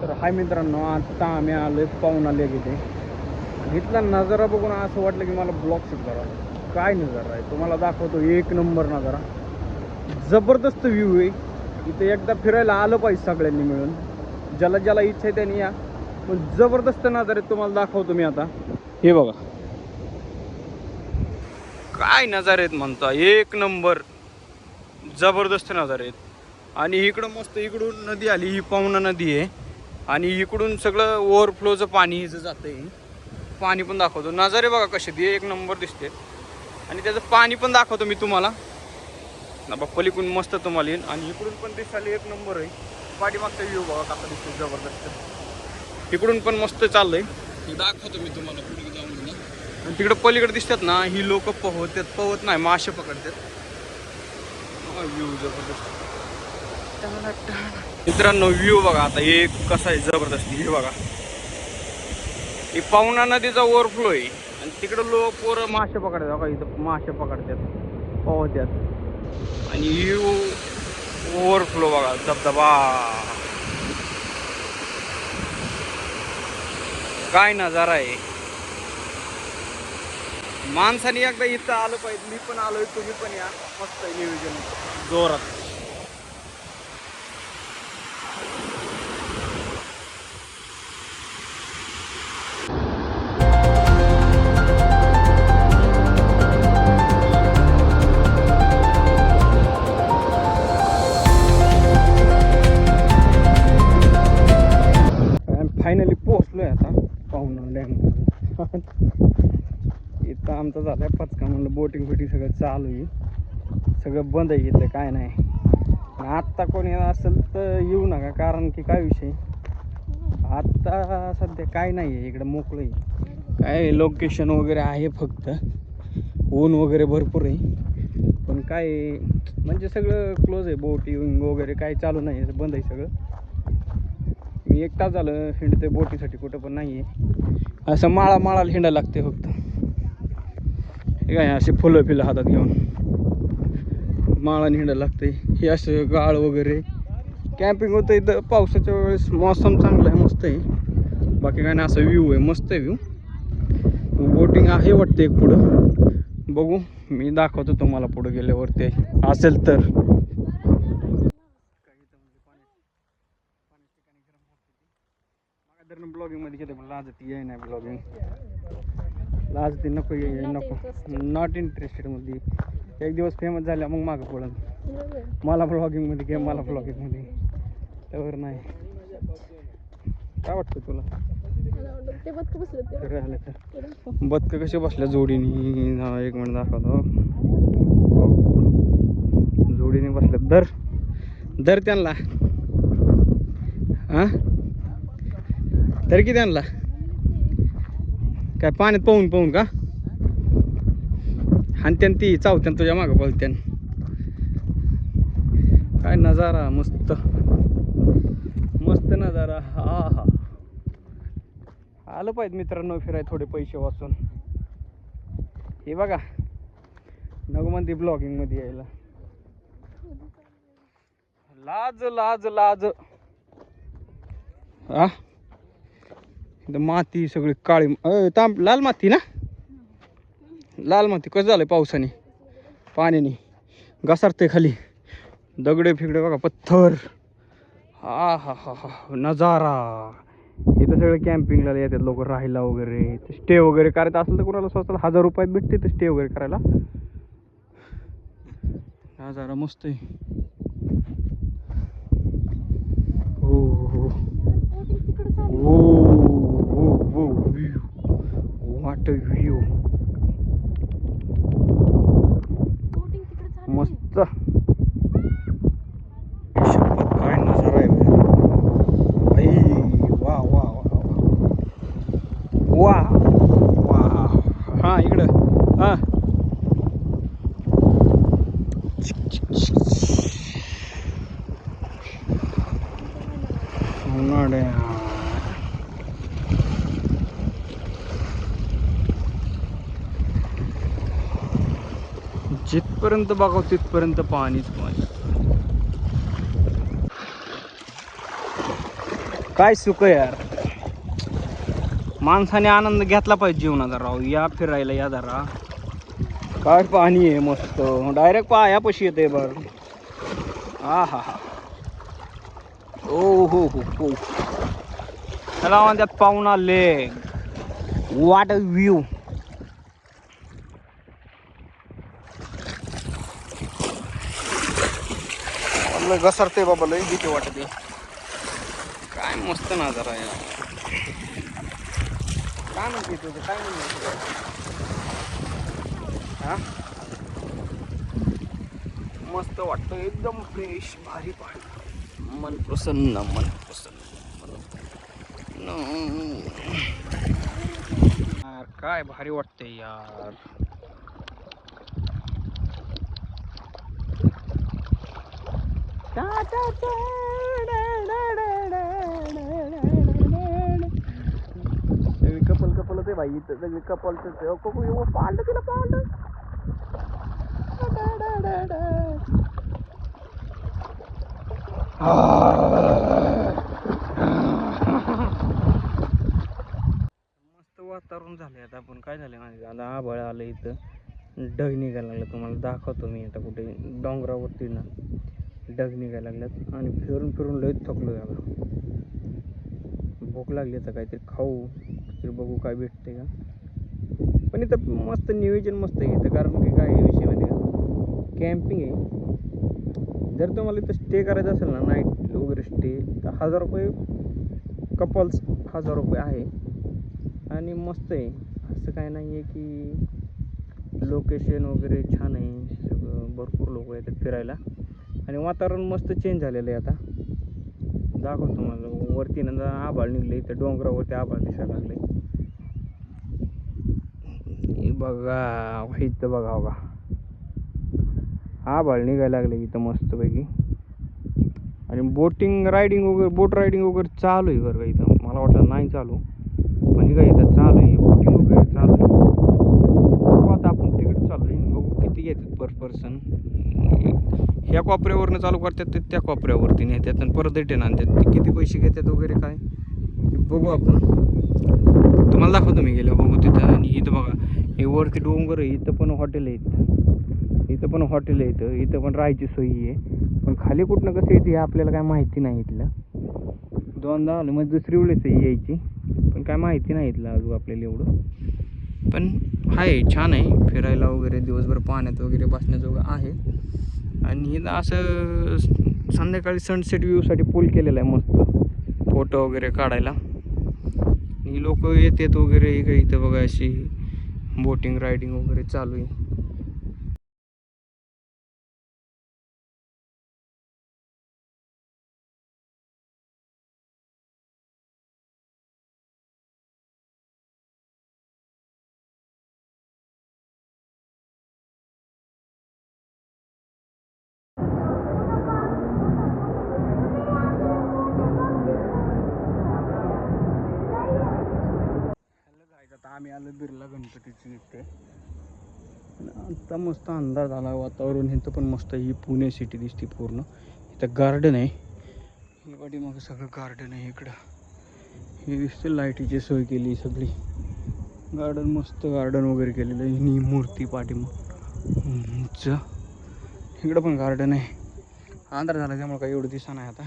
तर हाय मित्रांनो, आता आम्ही आलोय पाहुणा लेक इथे. इथला नजारा बघून असं वाटलं की मला ब्लॉग शूट करावा. काय नजारा आहे तुम्हाला दाखवतो, एक नंबर नजारा, जबरदस्त व्ह्यू आहे इथे. एकदा फिरायला आलं पाहिजे सगळ्यांनी मिळून. ज्याला ज्याला इच्छा आहे त्यांनी या. पण जबरदस्त नजारे तुम्हाला दाखवतो मी आता. हे बघा काय नजारे आहेत म्हणता, एक नंबर जबरदस्त नजारे आहेत. आणि इकडं मस्त इकडून नदी आली, ही पाहुणा नदी आहे. आणि इकडून सगळं ओव्हरफ्लोचं पाणी इथं जातं आहे. पाणी पण दाखवतो, नजारे बघा कसे ते एक नंबर दिसते. आणि त्याचं पाणी पण दाखवतो मी तुम्हाला ना बा. पलीकडून मस्त तुम्हाला येईल आणि इकडून पण दिसायला एक नंबर आहे. पाठीमागचा व्ह्यू बघा कसा दिसतो, जबरदस्त. इकडून पण मस्त चाललंय, हे दाखवतो मी तुम्हाला पुढे जाऊन ना. आणि तिकडं पलीकडे दिसतात ना, ही लोक पवत नाही, मासे पकडतात. व्ह्यू जबरदस्त मित्रांनो. व्ह्यू बघा आता एक कसा आहे जबरदस्त. हे बघा, ही पाहुणा नदीचा ओव्हरफ्लो आहे. आणि तिकडं लोक पोरं मासे पकडतात बघा, इथं मासे पकडतात, पोहतात. आणि व्ह्यू ओव्हरफ्लो बघा, धबधबा. काय नजारा आहे. माणसाने एकदा इथं आलं पाहिजे. मी पण आलोय, तुम्ही पण या. मस्त आहे नियोजन, जोरात. फायनली पोहोचलोय आता पाहुणा डॅम. इथं आमचं झालंय पचका. म्हणलं बोटिंग फिटिंग सगळं चालू आहे, सगळं बंद आहे इथं, काय नाही. आत्ता कोणी असेल तर येऊ नका, कारण की काय विषय, आत्ता सध्या काय नाही आहे इकडं, मोकळं आहे. काय लोकेशन वगैरे आहे, फक्त ऊन वगैरे भरपूर आहे. पण काय म्हणजे सगळं क्लोज आहे, बोटिंग वगैरे काही चालू नाही आहे, बंद आहे सगळं. मी एक तास झालं हिंडते बोटीसाठी, कुठं पण नाही आहे. असं माळाला हिंडायला लागते फक्त. हे काय असे फुलं फिलं हातात घेऊन माळाने हिंडायला लागते. हे असं गाळ वगैरे कॅम्पिंग होतं इथं. पावसाच्या वेळेस मौसम चांगला आहे, मस्त आहे. बाकी काय नाही, असं व्ह्यू आहे, मस्त आहे व्ह्यू. बोटिंग आहे वाटते एक पुढं, बघू मी दाखवतो तुम्हाला पुढं गेल्यावरती असेल तर. ब्लॉगिंग मध्ये गेले पण लाजती आहे नाही, ब्लॉगिंग लाजती, नको नको, नॉट इंटरेस्टेड मध्ये. एक दिवस फेमस झाल्या मग मागं पडून मला ब्लॉगिंग मध्ये घे, मला ब्लॉगिंग मध्ये, त्यावर नाही. काय वाटतं तुला? राहिलं तर बदक कसे बसल्या जोडीने, एक मिनिट दाखवतो. जोडीने बसल्या, दर त्यांना हा तरी किती आणला? काय पाण्यात पाहून का हानत्यान ती चावत्यान तुझ्या मागं बोलत्यान. काय नजारा, मस्त मस्त नजारा. हा हा, आलं पाहिजे मित्रांनो फिराय, थोडे पैसे वाचून. हे बघा नको म्हणते ब्लॉगिंग मध्ये यायला, लाज लाज लाज. हा माती सगळी काळी, लाल माती ना, लाल माती. कसं झालंय पावसाने, पाण्याने घसरते खाली, दगडे फिगडे बघा, पत्थर. हा हा हा हा, नजारा. इथं सगळे कॅम्पिंगला येतात लोक, राहायला वगैरे. स्टे वगैरे करायचं असेल तर कोणाला स्वतःला 1000 रुपयात भेटते तर स्टे वगैरे करायला. नजारा मस्त आहे. हो हो हो हो, व्ह्यू, व्हॉट अ व्ह्यू, मस्त. शपथ काय नजारा आहे भाई. वा वा वा वा वा. हा इकडं, हा जिथपर्यंत बघाव तिथपर्यंत पाणीच पाणी. काय सुख यार. माणसाने आनंद घेतला पाहिजे जीवनाचा राव. या फिरायला या जरा. काय पाणी आहे मस्त. डायरेक्ट पायापाशी येते बघ. हा हा हा. ओ हो हो हो. त्याला म्हणतात पाहुणा लेक. What a view. घसरते बाबा लई भीती वाटते. काय मस्त नजारा यार. काय म्हणते तुझं काय म्हणते हा. मस्त वाटतं एकदम फ्रेश भारी पाणी. मन प्रसन्न मन प्रसन्न. यार काय भारी वाटतंय यार. कपल कपलच आहे भाई इथं सगळी कपलच. पांड तिला पांड. मस्त वातावरण झालंय आता. पण काय झालं माझं आता आभाळ आलं इथं. ढग निघायला लागलं. तुम्हाला दाखवतो मी आता कुठे डोंगरावरती ना ढग निघायला लागल्यात. आणि फिरून फिरून लयच थकलो याला. भूक लागली तर काहीतरी खाऊ तरी बघू काय भेटते का. पण इथं मस्त नियोजन मस्त आहे इथं. कारण की काय विषय माहिती का कॅम्पिंग आहे. जर तुम्हाला इथं स्टे करायचं असेल ना नाईट वगैरे स्टे तर 1000 रुपये कपल्स 1000 रुपये आहे. आणि मस्त आहे. असं काय नाही आहे की लोकेशन वगैरे छान आहे. सगळं भरपूर लोक येतात फिरायला. आणि वातावरण मस्त चेंज झालेलं आहे आता. दाखवतो मला वरती नंतर आभाळ निघले. इथं डोंगरावरती आभाळ दिसायला लागले. बघा इथं बघा बघा आभाळ निघायला लागले इथं मस्तपैकी. आणि बोटिंग रायडिंग वगैरे बोट रायडिंग वगैरे चालू आहे बरं का इथं. मला वाटलं नाही चालू पण काय इथं चालू आहे. बोटिंग वगैरे चालू आहे. बघू आता आपण तिकडे चालू आहे. बघू किती घेतात पर पर्सन. ह्या कोपऱ्यावरनं चालू करतात ते त्या कोपऱ्यावरती नेतात आणि परत रिटर्न आणतात. ते किती पैसे घेतात वगैरे काय ते बघू आपण. तुम्हाला दाखवतो मी गेलो बघू तिथं. आणि इथं बघा हे वरती डोंगर आहे. इथं पण हॉटेल आहेत. इथं पण हॉटेल आहे. इथं पण राहायची सोयी आहे. पण खाली कुठनं कसं येते हे आपल्याला काय माहिती नाही इथलं. दोनदा आलं म्हणजे दुसरी वेळेस यायची पण काय माहिती नाही इथलं अजून आपल्याला एवढं. पण आहे छान आहे फिरायला वगैरे. दिवसभर पाण्यात वगैरे बसण्याजोगं आहे. आणि इथं असं संध्याकाळी सनसेट व्ह्यूसाठी पूल केलेला आहे मस्त फोटो वगैरे काढायला. आणि लोक येतात वगैरे. इथं बघा अशी बोटिंग रायडिंग वगैरे चालू आहे. आता आम्ही आलो बिर्ला गणपतीची इथे. आता मस्त अंदाज झाला. वातावरण इथं पण मस्त. ही पुणे सिटी दिसते पूर्ण. इथं गार्डन आहे. ही पाठीमागं सगळं गार्डन आहे. इकडं ही दिसते लाईटीची सोय केली सगळी. गार्डन मस्त गार्डन वगैरे केलेलं आहे. ही मूर्ती पाठीमाग इकडं पण गार्डन आहे. अंधार झाला त्यामुळे काही एवढं दिसत नाही आता.